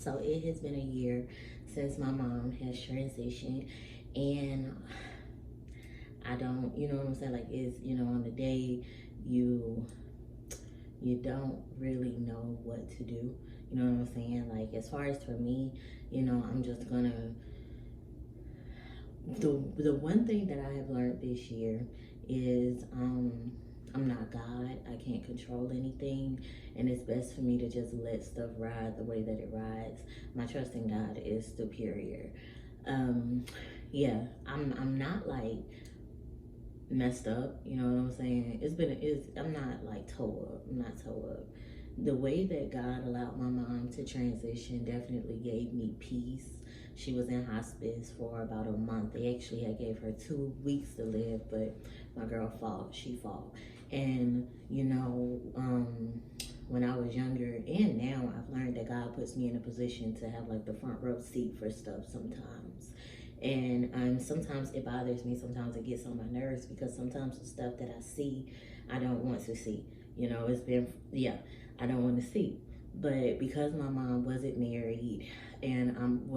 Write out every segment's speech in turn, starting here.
So it has been a year since my mom has transitioned, and I don't, you know what I'm saying? Like, it's, on the day you don't really know what to do. You know what I'm saying? Like, as far as for me, I'm just gonna, the one thing that I have learned this year is I'm not God. I can't control anything, and it's best for me to just let stuff ride the way that it rides. My trust in God is superior. Um, yeah, I'm not like messed up. You know what I'm saying? I'm not like toe up. I'm not toe up. The way that God allowed my mom to transition definitely gave me peace. She was in hospice for about a month. They actually had gave her 2 weeks to live, but my girl fought. She fought. And when I was younger and now, I've learned that God puts me in a position to have like the front row seat for stuff sometimes. And sometimes it bothers me. Sometimes it gets on my nerves because sometimes the stuff that I see, I don't want to see. It's been, yeah, I don't want to see. But because my mom wasn't married and I'm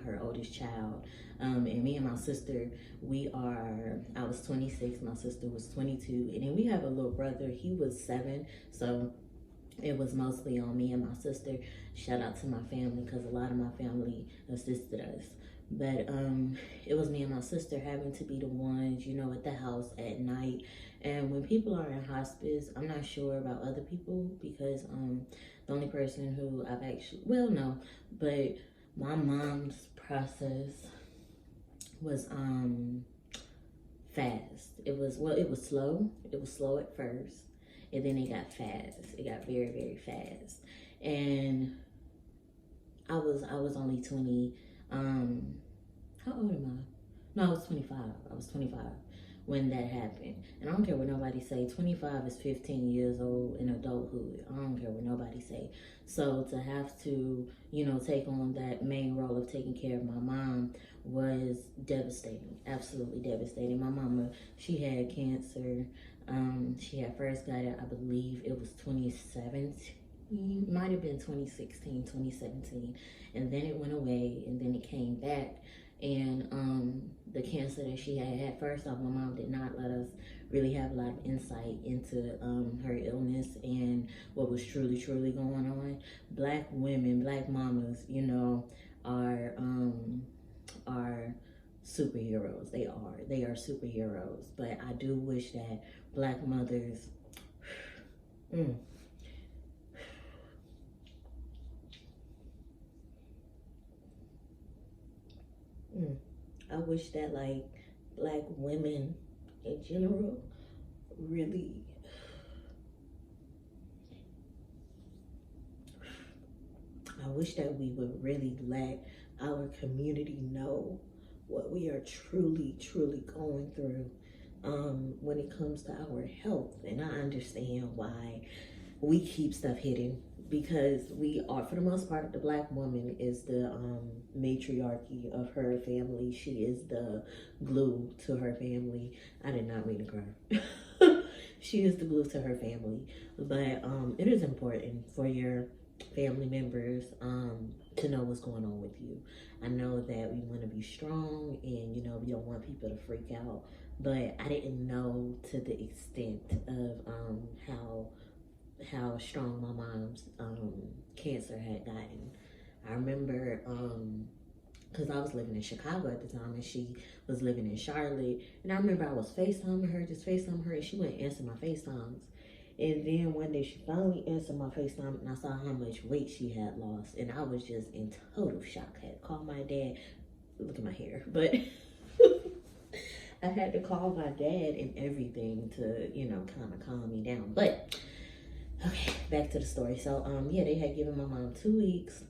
her oldest child, and me and my sister, I was 26, my sister was 22, and then we have a little brother, he was 7, so it was mostly on me and my sister. Shout out to my family because a lot of my family assisted us. But it was me and my sister having to be the ones, at the house at night. And when people are in hospice, I'm not sure about other people because the only person who I've actually, well, no, but my mom's process was fast. It was slow. It was slow at first, and then it got fast. It got very, very fast. And I was only 20. How old am I? No, I was 25. I was 25 when that happened. And I don't care what nobody say. 25 is 15 years old in adulthood. I don't care what nobody say. So to have to, take on that main role of taking care of my mom was devastating. Absolutely devastating. My mama, she had cancer. She had first got it, I believe it was 2017. Might have been 2016, 2017. And then it went away, and then it came back. And the cancer that she had, first off, my mom did not let us really have a lot of insight into her illness and what was truly, truly going on. Black women, black mamas, are superheroes. They are superheroes. But I do wish that black mothers, I wish that like black women in general really, I wish that we would really let our community know what we are truly, truly going through when it comes to our health. And I understand why we keep stuff hidden because we are, for the most part, the black woman is the matriarchy of her family. She is the glue to her family. I did not mean to cry. She is the glue to her family. But it is important for your family members to know what's going on with you. I know that we want to be strong and we don't want people to freak out, but I didn't know to the extent of how strong my mom's cancer had gotten. I remember because I was living in Chicago at the time and she was living in Charlotte, and I remember I was FaceTiming her, and she wouldn't answer my FaceTimes. And then one day she finally answered my FaceTime, and I saw how much weight she had lost, and I was just in total shock. I had to call my dad. Look at my hair, but I had to call my dad and everything to, kind of calm me down. But okay, back to the story. So, yeah, they had given my mom 2 weeks.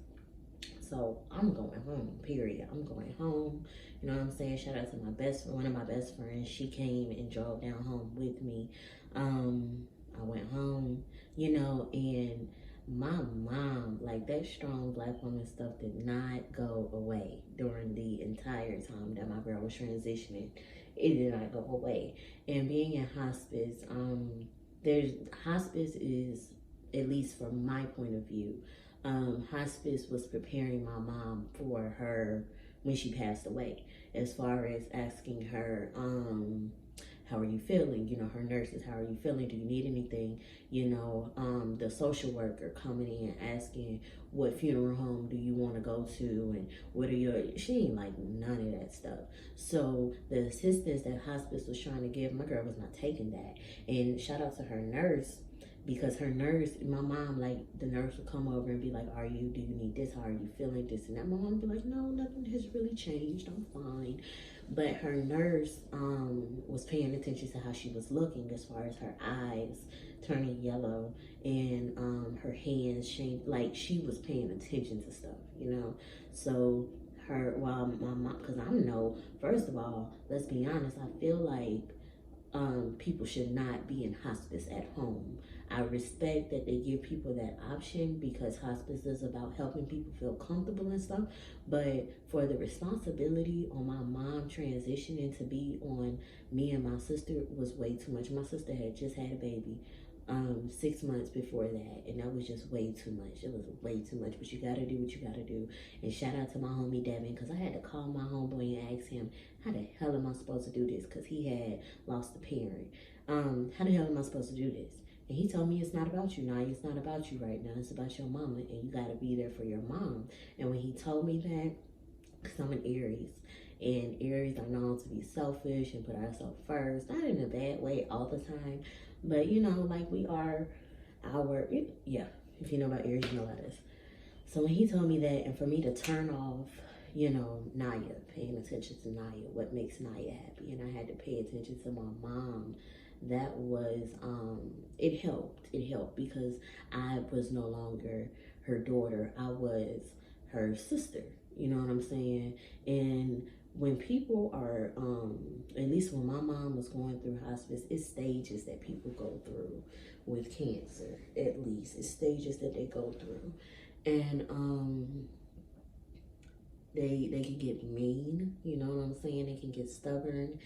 So I'm going home, period. I'm going home. You know what I'm saying? Shout out to one of my best friends. She came and drove down home with me. I went home, and my mom, like that strong black woman stuff did not go away during the entire time that my girl was transitioning. It did not go away. And being in hospice, hospice is, at least from my point of view, hospice was preparing my mom for her when she passed away, as far as asking her, how are you feeling? You know, her nurses, how are you feeling? Do you need anything? You know, the social worker coming in asking what funeral home do you want to go to and what are your, she ain't like none of that stuff. So the assistance that hospice was trying to give, my girl was not taking that. And shout out to her nurse, because her nurse, my mom, like, the nurse would come over and be like, do you need this? How are you feeling? This and that. My mom would be like, no, nothing has really changed. I'm fine. But her nurse was paying attention to how she was looking, as far as her eyes turning yellow and her hands changed. Like, she was paying attention to stuff, you know? So while my mom, because I know, first of all, let's be honest, I feel like people should not be in hospice at home. I respect that they give people that option, because hospice is about helping people feel comfortable and stuff. But for the responsibility on my mom transitioning to be on me and my sister was way too much. My sister had just had a baby 6 months before that, and that was just way too much. It was way too much, but you gotta do what you gotta do. And shout out to my homie Devin, because I had to call my homeboy and ask him, how the hell am I supposed to do this? Because he had lost a parent. How the hell am I supposed to do this? And he told me, it's not about you, Naya. It's not about you right now. It's about your mama, and you gotta be there for your mom. And when he told me that, because I'm an Aries, and Aries are known to be selfish and put ourselves first, not in a bad way all the time, but you know, like, we are yeah, if you know about Aries, you know about this. So when he told me that, and for me to turn off, you know, Naya, paying attention to Naya, what makes Naya happy, and I had to pay attention to my mom, that was, it helped because I was no longer her daughter, I was her sister, you know what I'm saying? And when people are, at least when my mom was going through hospice, it's stages that people go through with cancer, at least. It's stages that they go through. And they can get mean, you know what I'm saying? They can get stubborn.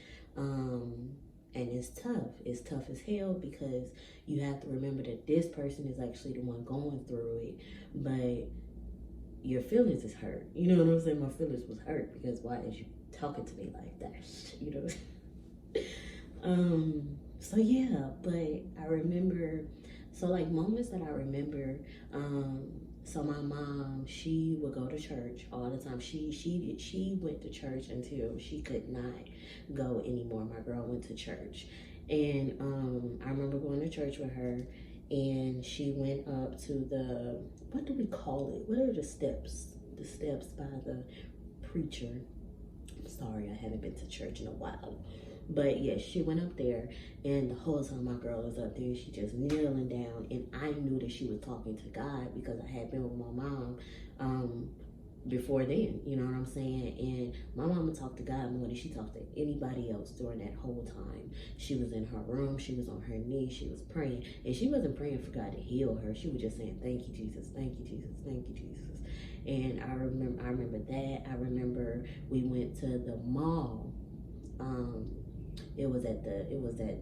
And it's tough. It's tough as hell, because you have to remember that this person is actually the one going through it. But your feelings is hurt. You know what I'm saying? My feelings was hurt, because why is you talking to me like that? You know? So yeah, but I remember, so like moments that I remember, so my mom, she would go to church all the time. She went to church until she could not go anymore. My girl went to church. And I remember going to church with her, and she went up to the, what do we call it? What are the steps? The steps by the preacher. I'm sorry, I haven't been to church in a while. But yeah, she went up there, and the whole time my girl was up there, she just kneeling down, and I knew that she was talking to God, because I had been with my mom before then, you know what I'm saying? And my mama talked to God more than she talked to anybody else during that whole time. She was in her room, she was on her knees, she was praying, and she wasn't praying for God to heal her. She was just saying, thank you, Jesus, thank you, Jesus, thank you, Jesus. And I remember that. I remember we went to the mall. It was at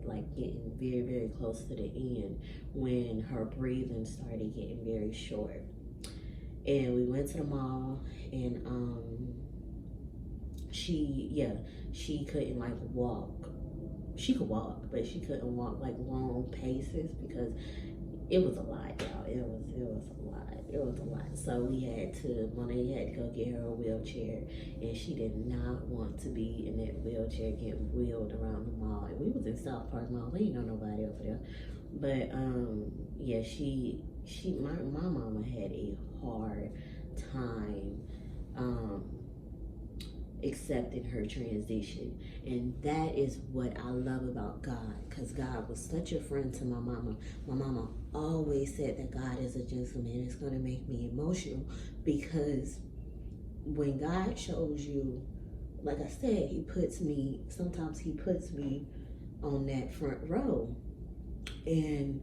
like getting very, very close to the end, when her breathing started getting very short. And we went to the mall, and she couldn't like walk. She could walk, but she couldn't walk like long paces, because it was a lot, y'all. It was a lot. So Monet had to go get her a wheelchair, and she did not want to be in that wheelchair getting wheeled around the mall. And we was in South Park Mall. We ain't know nobody over there. But yeah, my mama had a hard time accepting her transition. And that is what I love about God, because God was such a friend to my mama. My mama always said that God is a gentleman. It's going to make me emotional, because when God shows you, like I said, sometimes he puts me on that front row, and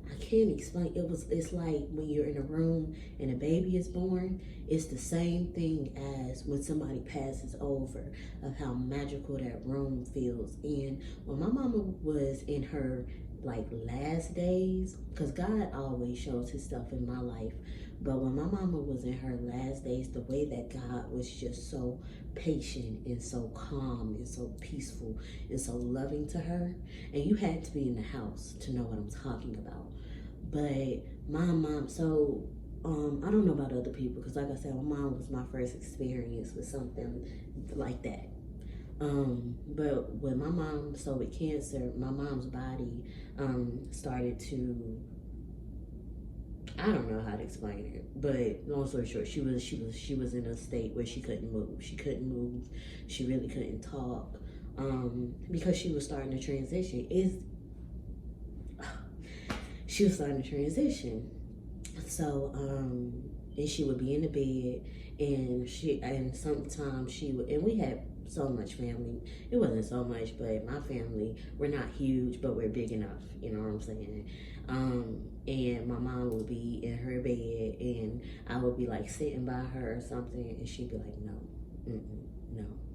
I can't explain. It's like when you're in a room and a baby is born, it's the same thing as when somebody passes over, of how magical that room feels. And when my mama was in her like last days, because God always shows his stuff in my life, But when my mama was in her last days, the way that God was just so patient and so calm and so peaceful and so loving to her, and you had to be in the house to know what I'm talking about. But my mom, so I don't know about other people because, like I said, my mom was my first experience with something like that. But when my mom, so with cancer, my mom's body started to, I don't know how to explain it, but long story short, she was in a state where she couldn't move. She couldn't move. She really couldn't talk because she was starting to transition. She was starting to transition. So and she would be in the bed, and sometimes she would, and we had so much family. It wasn't so much, but my family, we're not huge, but we're big enough. You know what I'm saying? And my mom would be in her bed, and I would be like sitting by her or something, and she'd be like, no, no,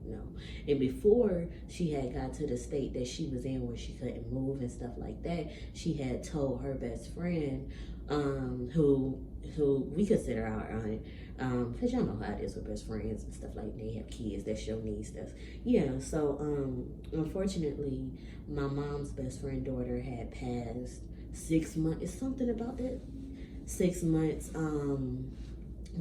no. And before she had got to the state that she was in where she couldn't move and stuff like that, she had told her best friend, who we consider our aunt, because y'all know how it is with best friends and stuff, like they have kids, that's your niece, that's, yeah. So unfortunately, my mom's best friend daughter had passed 6 months, it's something about that, 6 months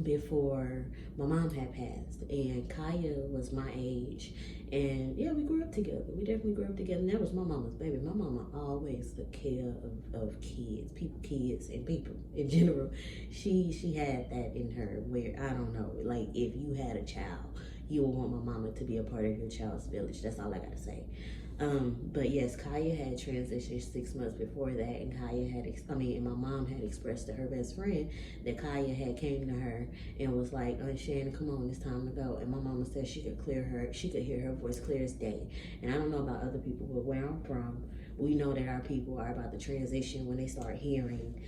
before my mom had passed. And Kaya was my age, and yeah, we grew up together. We definitely grew up together, and that was my mama's baby. My mama always took care of kids and people in general. She had that in her, where, I don't know, like if you had a child, you would want my mama to be a part of your child's village. That's all I gotta say. But yes, Kaya had transitioned 6 months before that, and and my mom had expressed to her best friend that Kaya had came to her and was like, Aunt Shannon, come on, it's time to go. And my mama said she could hear her voice clear as day. And I don't know about other people, but where I'm from, we know that our people are about to transition when they start hearing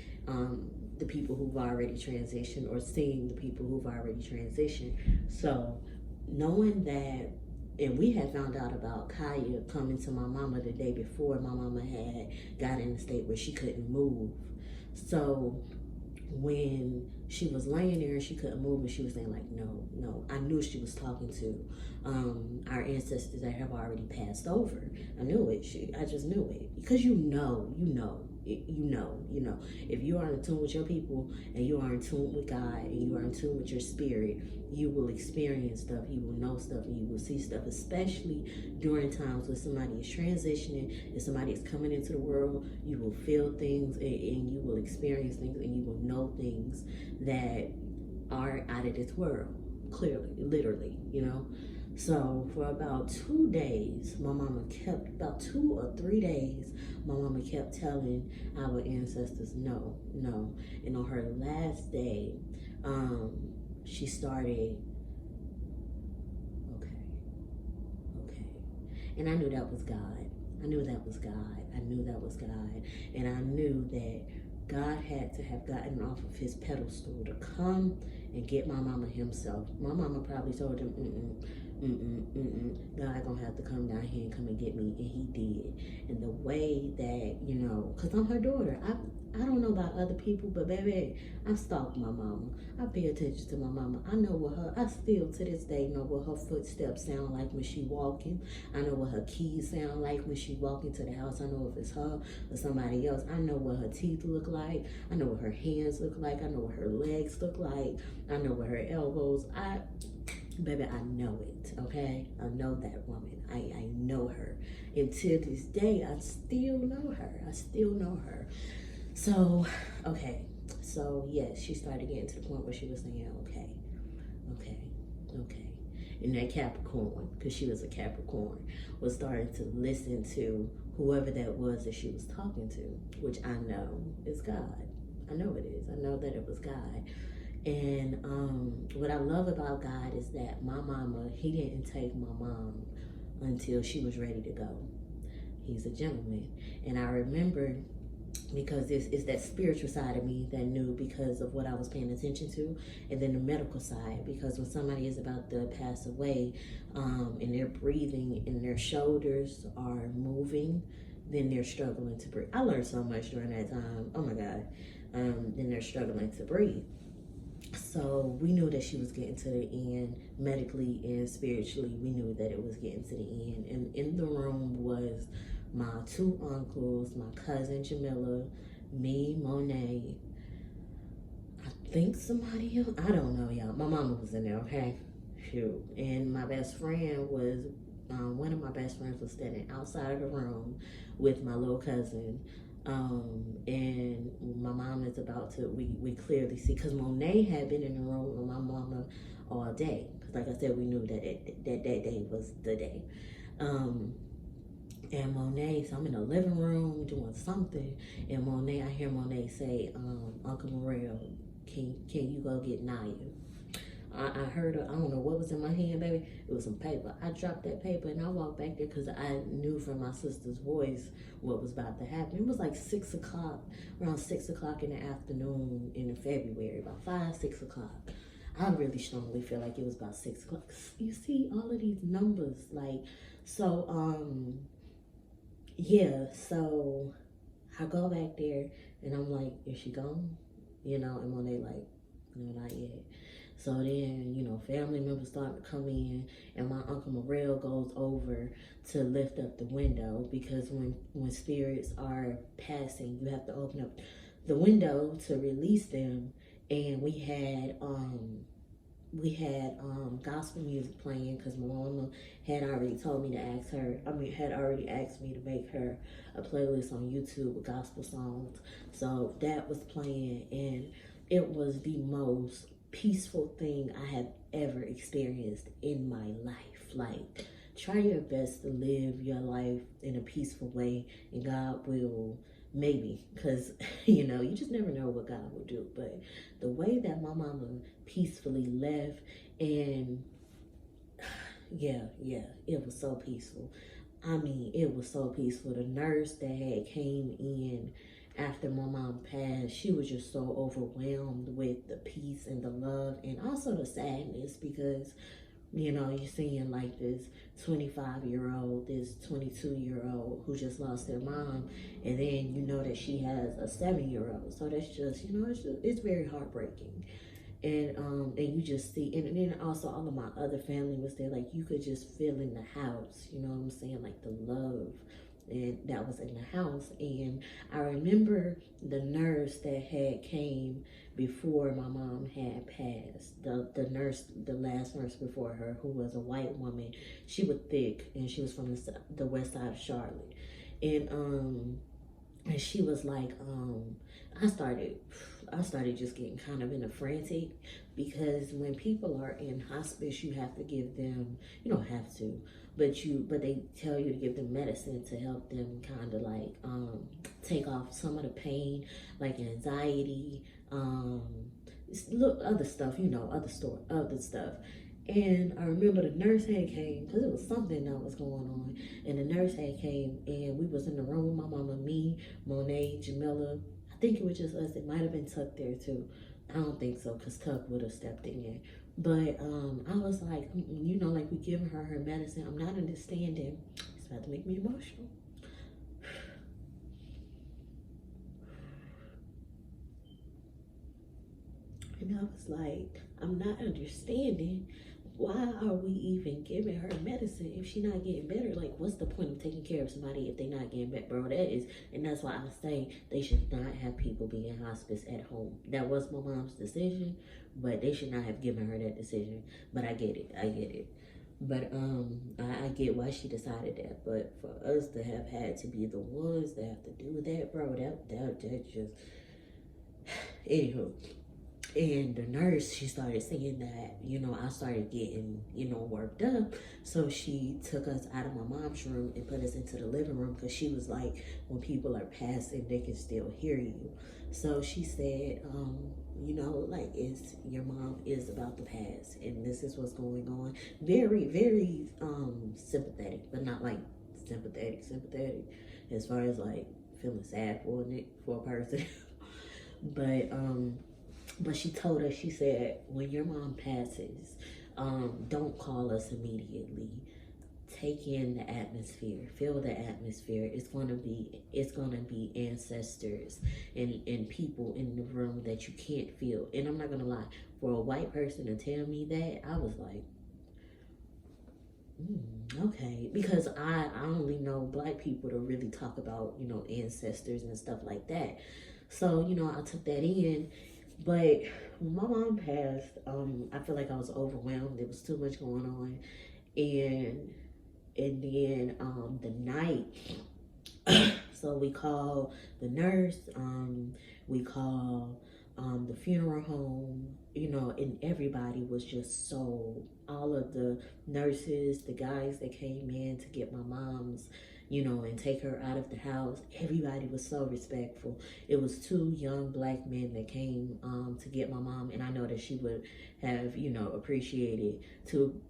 the people who've already transitioned, or seeing the people who've already transitioned. So knowing that, and we had found out about Kaya coming to my mama the day before my mama had got in a state where she couldn't move. So when she was laying there and she couldn't move, and she was saying like, no, I knew she was talking to our ancestors that have already passed over. I knew it. I just knew it, because you know. If you are in tune with your people, and you are in tune with God, and you are in tune with your spirit, you will experience stuff, you will know stuff, and you will see stuff, especially during times when somebody is transitioning and somebody is coming into the world. You will feel things, and you will experience things, and you will know things that are out of this world, clearly, literally, So for about 2 days, about 2 or 3 days, my mama kept telling our ancestors no. And on her last day, she started, okay. And I knew that was God. I knew that was God. And I knew that God had to have gotten off of his pedestal to come and get my mama himself. My mama probably told him, God gonna have to come down here and come and get me, and he did. And the way that, because I'm her daughter, I don't know about other people, but baby, I stalk my mama. I pay attention to my mama. I still to this day know what her footsteps sound like when she walking. I know what her keys sound like when she walk into the house. I know if it's her or somebody else. I know what her teeth look like. I know what her hands look like. I know what her legs look like. I know what her elbows. Baby, I know it, okay? I know that woman. I know her. And to this day, I still know her. So, okay. So, yes, she started getting to the point where she was saying, okay. And that Capricorn, because she was a Capricorn, was starting to listen to whoever that was that she was talking to, which I know is God. I know it is. I know that it was God. And what I love about God is that my mama, he didn't take my mom until she was ready to go. He's a gentleman. And I remember, because it's that spiritual side of me that knew because of what I was paying attention to, and then the medical side, because when somebody is about to pass away, and they're breathing and their shoulders are moving, then they're struggling to breathe. I learned so much during that time. Oh my God. Then they're struggling to breathe. So we knew that she was getting to the end medically and spiritually. We knew that it was getting to the end. And in the room was my two uncles, my cousin Jamila, me, Monet, I think somebody else. I don't know, y'all. My mama was in there, okay? Shoot. And my best friend was, one of my best friends was standing outside of the room with my little cousin. And my mom is about to, we clearly see, because Monet had been in the room with my mama all day. Because like I said, we knew that day was the day. And Monet, so I'm in the living room doing something, and Monet, I hear Monet say, Uncle Morel, can you go get Naya? I heard her, I don't know what was in my hand, baby. It was some paper. I dropped that paper and I walked back there because I knew from my sister's voice what was about to happen. It was like 6 o'clock, around 6 o'clock in the afternoon in February, about 5, 6 o'clock. I really strongly feel like it was about 6 o'clock. You see all of these numbers, like, so, yeah, so I go back there and I'm like, is she gone? You know, and when they like, no, not yet. So then, you know, family members start to come in, and my Uncle Morel goes over to lift up the window, because when spirits are passing, you have to open up the window to release them. And we had gospel music playing, because my mama had already told me to ask her, had already asked me to make her a playlist on YouTube with gospel songs. So that was playing, and it was the most peaceful thing I have ever experienced in my life. Like, try your best to live your life in a peaceful way, and God will, maybe, because you know, you just never know what God will do. But the way that my mama peacefully left, and yeah, it was so peaceful. I mean, it was so peaceful. The nurse that had came in after my mom passed, she was just so overwhelmed with the peace and the love, and also the sadness, because you know, you're seeing like this 25-year-old, this 22-year-old who just lost their mom, and then you know that she has a 7-year-old. So that's just, you know, it's very heartbreaking. And you just see, and then also all of my other family was there. Like, you could just feel in the house, you know what I'm saying, like the love, and that was in the house. And I remember the nurse that had came before my mom had passed, the nurse, the last nurse before her, who was a white woman. She was thick, and she was from the west side of Charlotte. And she was like, I started just getting kind of in a frantic, because when people are in hospice, you have to give them, you don't have to, but they tell you to give them medicine to help them kind of like take off some of the pain, like anxiety, look, other stuff, you know, other stuff. And I remember the nurse had came, because it was something that was going on. And the nurse had came, and we was in the room with my mama, me, Monet, Jamila. I think it was just us. It might have been Tuck there too. I don't think so, because Tuck would have stepped in there. But I was like, you know, like, we giving her her medicine. I'm not understanding. It's about to make me emotional. And I was like, I'm not understanding. Why are we even giving her medicine if she's not getting better? Like, what's the point of taking care of somebody if they're not getting better, bro? That is, and that's why I say they should not have people be in hospice at home. That was my mom's decision, but they should not have given her that decision. But I get it. But I get why she decided that. But for us to have had to be the ones that have to do that, bro, that just, anywho. And the nurse, she started saying that, you know, I started getting, you know, worked up. So she took us out of my mom's room and put us into the living room, because she was like, when people are passing, they can still hear you. So she said, you know, like, your mom is about to pass, and this is what's going on. Very, very sympathetic, but not like sympathetic, as far as like feeling sad for a person. But she told us, she said, when your mom passes, don't call us immediately. take in the atmosphere, feel the atmosphere. It's gonna be ancestors and people in the room that you can't feel. And I'm not gonna lie, for a white person to tell me that, I was like, okay, because I only know black people to really talk about, ancestors and stuff like that. So, I took that in. But when my mom passed, I feel like I was overwhelmed. There was too much going on. And then the night, so we call the nurse, we call the funeral home, and everybody was just so, all of the nurses, the guys that came in to get my mom's, and take her out of the house, everybody was so respectful. It was two young black men that came to get my mom, and I know that she would have, appreciated to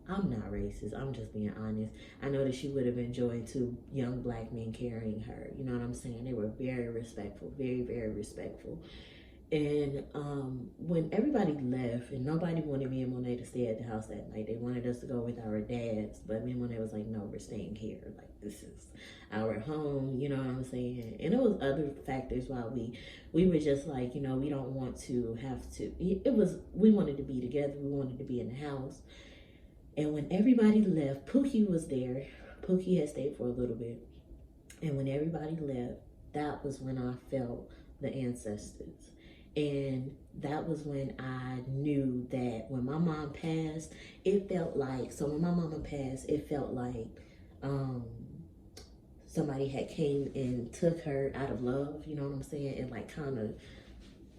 I'm not racist. I'm just being honest. I know that she would have enjoyed two young black men carrying her. You know what I'm saying? They were very respectful, very, very respectful. And when everybody left, and nobody wanted me and Monet to stay at the house that night, they wanted us to go with our dads. But me and Monet was like, no, we're staying here. Like, this is our home. You know what I'm saying? And there was other factors why we were just like, we don't want to have to. We wanted to be together. We wanted to be in the house. And when everybody left, Pookie was there. Pookie had stayed for a little bit. And when everybody left, that was when I felt the ancestors. And that was when I knew that when my mom passed, it felt like, so when my mama passed, it felt like somebody had came and took her out of love, you know what I'm saying? And like kind of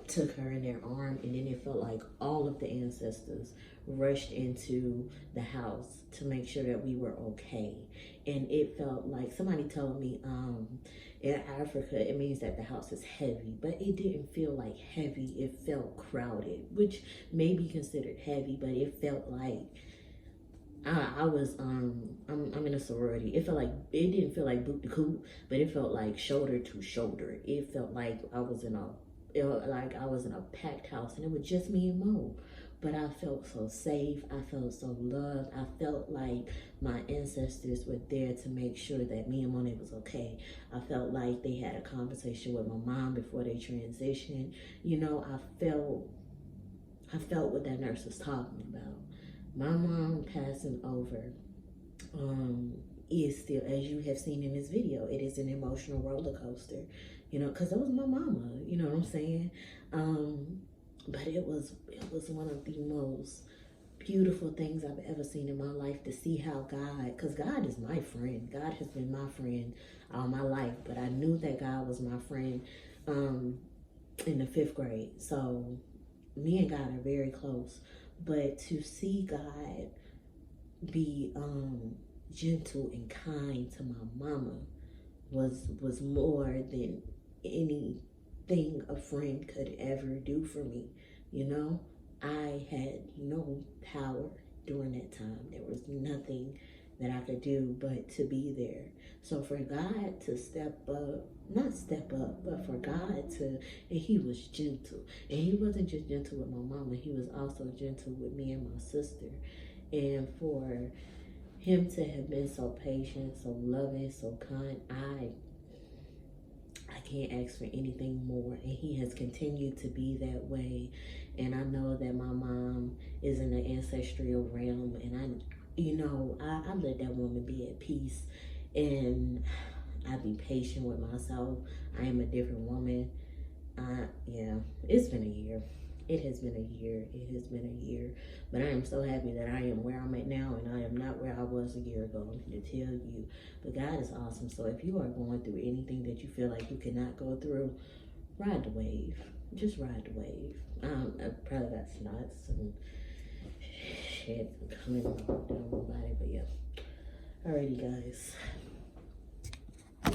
took her in their arm, and then it felt like all of the ancestors rushed into the house to make sure that we were okay. And it felt like, somebody told me in Africa it means that the house is heavy, but it didn't feel like heavy. It felt crowded, which may be considered heavy, but it felt like I was I'm in a sorority. It felt like, it didn't feel like boot to coot, but it felt like shoulder to shoulder. It felt like I was in a packed house, and it was just me and Mo. But I felt so safe. I felt so loved. I felt like my ancestors were there to make sure that me and Monet was okay. I felt like they had a conversation with my mom before they transitioned. I felt what that nurse was talking about. My mom passing over is still, as you have seen in this video, it is an emotional roller coaster, because that was my mama, you know what I'm saying? But it was one of the most beautiful things I've ever seen in my life, to see how God, because God is my friend. God has been my friend all my life, but I knew that God was my friend in the 5th grade. So me and God are very close. But to see God be gentle and kind to my mama was more than anything a friend could ever do for me. I had no power during that time. There was nothing that I could do but to be there. So for God to not step up, but for God to, and he was gentle. And he wasn't just gentle with my mama, he was also gentle with me and my sister. And for him to have been so patient, so loving, so kind, I can't ask for anything more. And he has continued to be that way. And I know that my mom is in the ancestral realm, and I let that woman be at peace, and I be patient with myself. I am a different woman. It's been a year. It has been a year. It has been a year. But I am so happy that I am where I'm at now, and I am not where I was a year ago. I'm here to tell you. But God is awesome. So if you are going through anything that you feel like you cannot go through, ride the wave. Just ride the wave. I probably got snots and shit coming down my body, but yeah. Alrighty, guys.